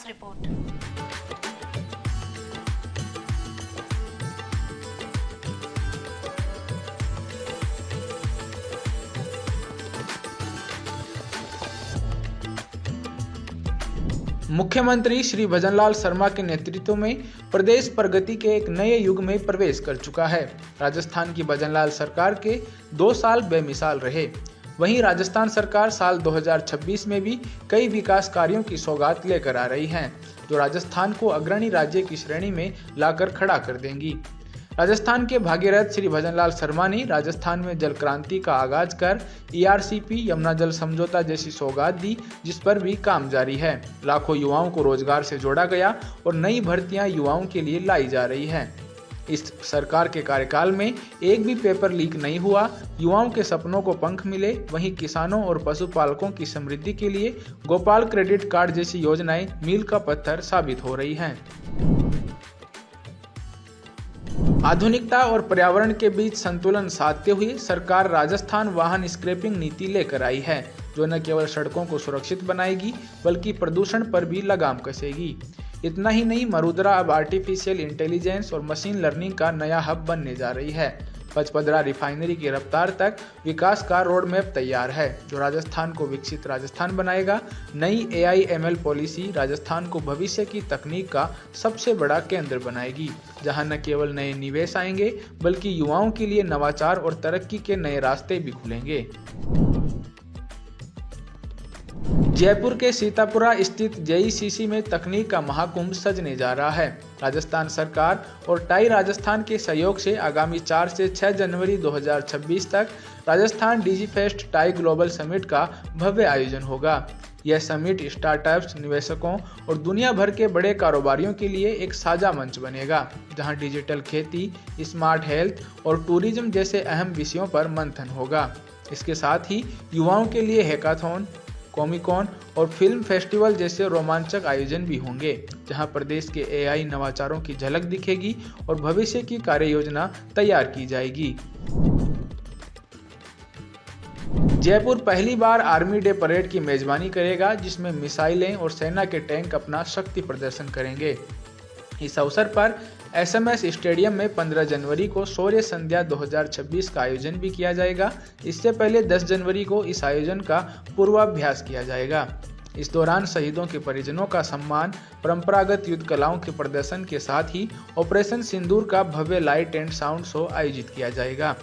Report. मुख्यमंत्री श्री भजनलाल शर्मा के नेतृत्व में प्रदेश प्रगति के एक नए युग में प्रवेश कर चुका है। राजस्थान की भजनलाल सरकार के 2 साल बेमिसाल रहे। वहीं राजस्थान सरकार साल 2026 में भी कई विकास कार्यों की सौगात लेकर आ रही है, जो राजस्थान को अग्रणी राज्य की श्रेणी में लाकर खड़ा कर देंगी। राजस्थान के भागीरथ श्री भजनलाल शर्मा ने राजस्थान में जल क्रांति का आगाज कर ERCP यमुना जल समझौता जैसी सौगात दी, जिस पर भी काम जारी है। लाखों युवाओं को रोजगार से जोड़ा गया और नई भर्तियां युवाओं के लिए लाई जा रही हैं। इस सरकार के कार्यकाल में एक भी पेपर लीक नहीं हुआ, युवाओं के सपनों को पंख मिले। वहीं किसानों और पशुपालकों की समृद्धि के लिए गोपाल क्रेडिट कार्ड जैसी योजनाएं मील का पत्थर साबित हो रही हैं। आधुनिकता और पर्यावरण के बीच संतुलन साधते हुए सरकार राजस्थान वाहन स्क्रैपिंग नीति लेकर आई है, जो न केवल सड़कों को सुरक्षित बनाएगी बल्कि प्रदूषण पर भी लगाम कसेगी। इतना ही नहीं, मरुद्रा अब आर्टिफिशियल इंटेलिजेंस और मशीन लर्निंग का नया हब बनने जा रही है। पचपदरा रिफाइनरी की रफ्तार तक विकास का रोड मैप तैयार है, जो राजस्थान को विकसित राजस्थान बनाएगा। नई AI/ML पॉलिसी राजस्थान को भविष्य की तकनीक का सबसे बड़ा केंद्र बनाएगी, जहां न केवल नए निवेश आएंगे बल्कि युवाओं के लिए नवाचार और तरक्की के नए रास्ते भी खुलेंगे। जयपुर के सीतापुरा स्थित JECC में तकनीक का महाकुंभ सजने जा रहा है। राजस्थान सरकार और टाई राजस्थान के सहयोग से आगामी 4 से 6 जनवरी 2026 तक Rajasthan Digifest tie global summit का भव्य आयोजन होगा। यह समिट स्टार्टअप्स, निवेशकों और दुनिया भर के बड़े कारोबारियों के लिए एक साझा मंच बनेगा, जहां डिजिटल खेती, स्मार्ट हेल्थ और टूरिज्म जैसे अहम विषयों पर मंथन होगा। इसके साथ ही युवाओं के लिए हैकाथॉन, कॉमिकॉन और फिल्म फेस्टिवल जैसे रोमांचक आयोजन भी होंगे, जहां प्रदेश के AI नवाचारों की झलक दिखेगी और भविष्य की कार्य योजना तैयार की जाएगी। जयपुर पहली बार आर्मी डे परेड की मेजबानी करेगा, जिसमें मिसाइलें और सेना के टैंक अपना शक्ति प्रदर्शन करेंगे। इस अवसर पर SMS स्टेडियम में 15 जनवरी को शौर्य संध्या 2026 का आयोजन भी किया जाएगा। इससे पहले 10 जनवरी को इस आयोजन का पूर्वाभ्यास किया जाएगा। इस दौरान शहीदों के परिजनों का सम्मान, परंपरागत युद्ध कलाओं के प्रदर्शन के साथ ही ऑपरेशन सिंदूर का भव्य लाइट एंड साउंड शो आयोजित किया जाएगा।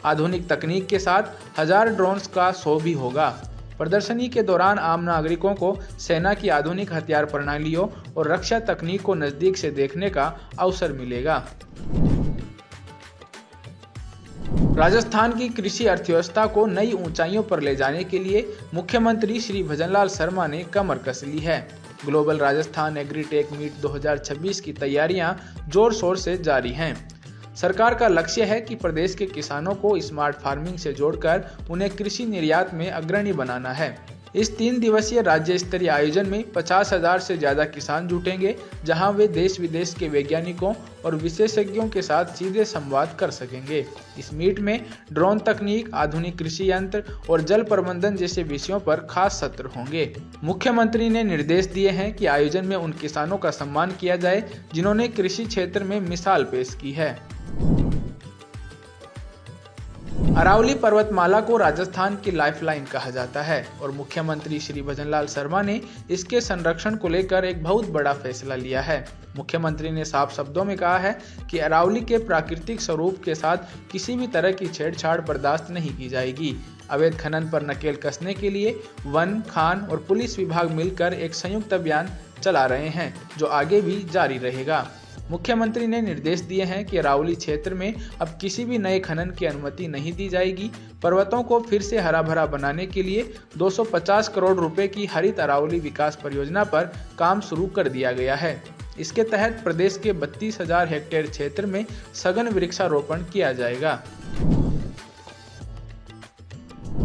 आधुनिक तकनीक के साथ 1000 ड्रोन्स का शो भी होगा। प्रदर्शनी के दौरान आम नागरिकों को सेना की आधुनिक हथियार प्रणालियों और रक्षा तकनीक को नजदीक से देखने का अवसर मिलेगा। राजस्थान की कृषि अर्थव्यवस्था को नई ऊंचाइयों पर ले जाने के लिए मुख्यमंत्री श्री भजनलाल शर्मा ने कमर कस ली है। ग्लोबल राजस्थान एग्रीटेक मीट 2026 की तैयारियां जोर शोर से जारी हैं। सरकार का लक्ष्य है कि प्रदेश के किसानों को स्मार्ट फार्मिंग से जोड़कर उन्हें कृषि निर्यात में अग्रणी बनाना है। इस 3 दिवसीय राज्य स्तरीय आयोजन में 50,000 से ज्यादा किसान जुटेंगे, जहां वे देश विदेश के वैज्ञानिकों और विशेषज्ञों के साथ सीधे संवाद कर सकेंगे। इस मीट में ड्रोन तकनीक, आधुनिक कृषि यंत्र और जल प्रबंधन जैसे विषयों पर खास सत्र होंगे। मुख्यमंत्री ने निर्देश दिए हैं कि आयोजन में उन किसानों का सम्मान किया जाए जिन्होंने कृषि क्षेत्र में मिसाल पेश की है। अरावली पर्वतमाला को राजस्थान की लाइफलाइन कहा जाता है और मुख्यमंत्री श्री भजनलाल शर्मा ने इसके संरक्षण को लेकर एक बहुत बड़ा फैसला लिया है। मुख्यमंत्री ने साफ शब्दों में कहा है कि अरावली के प्राकृतिक स्वरूप के साथ किसी भी तरह की छेड़छाड़ बर्दाश्त नहीं की जाएगी। अवैध खनन पर नकेल कसने के लिए वन, खान और पुलिस विभाग मिलकर एक संयुक्त अभियान चला रहे हैं, जो आगे भी जारी रहेगा। मुख्यमंत्री ने निर्देश दिए हैं कि अरावली क्षेत्र में अब किसी भी नए खनन की अनुमति नहीं दी जाएगी। पर्वतों को फिर से हरा भरा बनाने के लिए 250 करोड़ रुपए की हरित अरावली विकास परियोजना पर काम शुरू कर दिया गया है। इसके तहत प्रदेश के 32,000 हेक्टेयर क्षेत्र में सघन वृक्षारोपण किया जाएगा।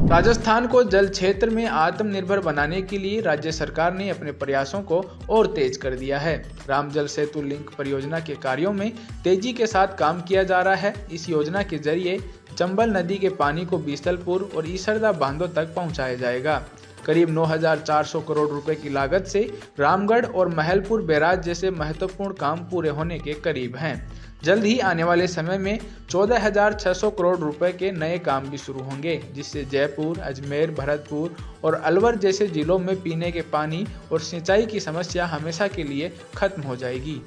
राजस्थान को जल क्षेत्र में आत्मनिर्भर बनाने के लिए राज्य सरकार ने अपने प्रयासों को और तेज कर दिया है। राम जल सेतु लिंक परियोजना के कार्यों में तेजी के साथ काम किया जा रहा है। इस योजना के जरिए चंबल नदी के पानी को बीसलपुर और ईसरदा बांधों तक पहुंचाया जाएगा। करीब 9,400 करोड़ रुपए की लागत से रामगढ़ और महलपुर बैराज जैसे महत्वपूर्ण काम पूरे होने के करीब हैं। जल्द ही आने वाले समय में 14,600 करोड़ रुपए के नए काम भी शुरू होंगे, जिससे जयपुर, अजमेर, भरतपुर और अलवर जैसे जिलों में पीने के पानी और सिंचाई की समस्या हमेशा के लिए खत्म हो जाएगी।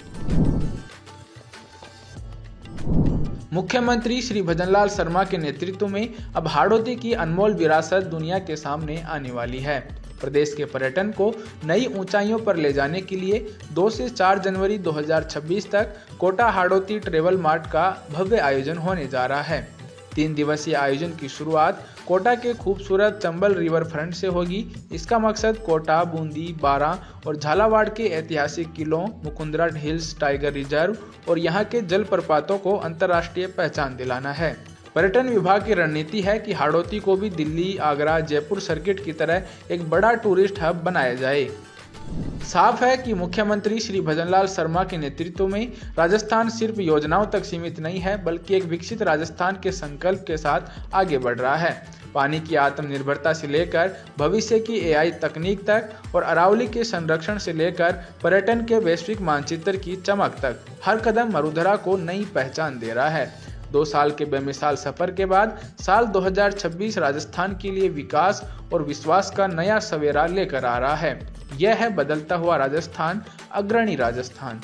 मुख्यमंत्री श्री भजनलाल शर्मा के नेतृत्व में अब हाड़ौती की अनमोल विरासत दुनिया के सामने आने वाली है। प्रदेश के पर्यटन को नई ऊंचाइयों पर ले जाने के लिए 2 से 4 जनवरी 2026 तक कोटा हाड़ौती ट्रेवल मार्ट का भव्य आयोजन होने जा रहा है। 3 दिवसीय आयोजन की शुरुआत कोटा के खूबसूरत चंबल रिवर फ्रंट से होगी। इसका मकसद कोटा, बूंदी, बारां और झालावाड़ के ऐतिहासिक किलों, मुकुंदरा हिल्स टाइगर रिजर्व और यहाँ के जलप्रपातों को अंतर्राष्ट्रीय पहचान दिलाना है। पर्यटन विभाग की रणनीति है कि हाड़ौती को भी दिल्ली, आगरा, जयपुर सर्किट की तरह एक बड़ा टूरिस्ट हब बनाया जाए। साफ है कि मुख्यमंत्री श्री भजनलाल शर्मा के नेतृत्व में राजस्थान सिर्फ योजनाओं तक सीमित नहीं है, बल्कि एक विकसित राजस्थान के संकल्प के साथ आगे बढ़ रहा है। पानी की आत्मनिर्भरता से लेकर भविष्य की AI तकनीक तक और अरावली के संरक्षण से लेकर पर्यटन के वैश्विक मानचित्र की चमक तक हर कदम मरुधरा को नई पहचान दे रहा है। 2 साल के बेमिसाल सफर के बाद साल 2026 राजस्थान के लिए विकास और विश्वास का नया सवेरा लेकर आ रहा है। यह है बदलता हुआ राजस्थान, अग्रणी राजस्थान।